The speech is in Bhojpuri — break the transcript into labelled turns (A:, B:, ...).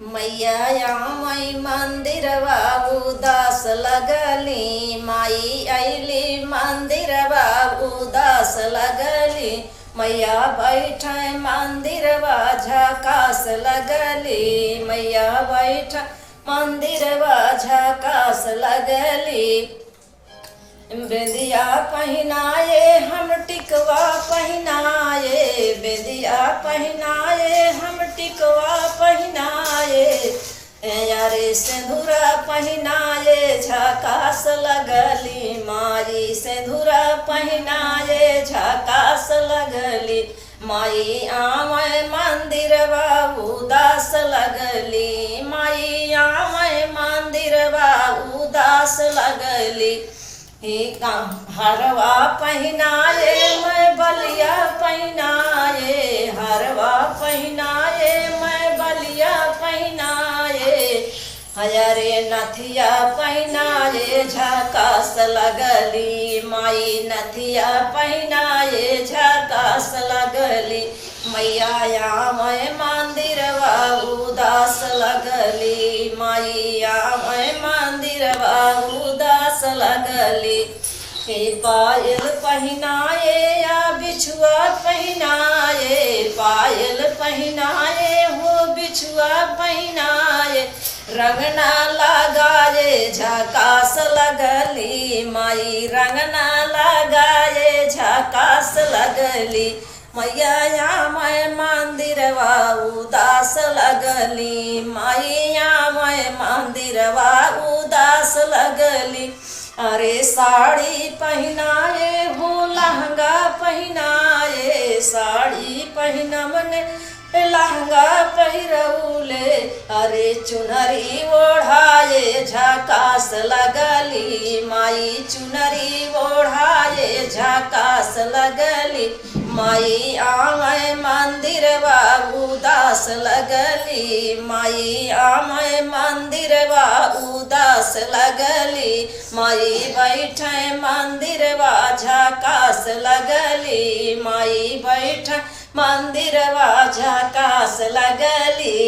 A: मैया माई मंदिरवा उदास लगली। माई अली मंदिरवा उदास लगली। मैया बैठे मंदिरवा झकास लगली। मैया बैठ मंदिरवा झकास लगली। बेदिया पहनाए हम टिकवा पहनाए। बेदिया पहनाए हम टिकवा पहनाए। यारे सिंदूरा पहनाए झकास लगली। माई सिंदूरा पहनाए झकास लगली। माई आवे मंदिरवा उदास लगली। माई आवे मंदिरवा उदास लगली। हरवा पहनाए मैं बलिया पहनाए। हरवा पहनाए मैं बलिया पहनाए। हयरे नथिया पहनाए झकास लगली। माई नथिया पहनाए झकास लगली। मैया मैं मंदिरवा उदास लगली। मैया मैं मंदिरवा उदास लगली। पायल पहनाए या बिछुआ पहनाए। पायल पहनाए हो बिछुआ पहनाए। रंगना लगाए झकास लगली। माई रंगना लगाए झकास लगली। मैया मैं मंदिरवा उदास लगली। मैया मैं मंदिरवा उदास लगली। अरे साड़ी पहनाए हो लहंगा पहनाए। साड़ी पहनमने लहंगा पहिरौले। अरे चुनरी ओढ़ाए झकास लगली। माई चुनरी ओढ़ाए झकास लगली। माई आवे मंदिरवा उदास लगली। माई आवे मंदिरवा उदास लगली। माई बैठे मंदिरवा झकास लगली। माई बैठे मंदिरवा झकास लगली।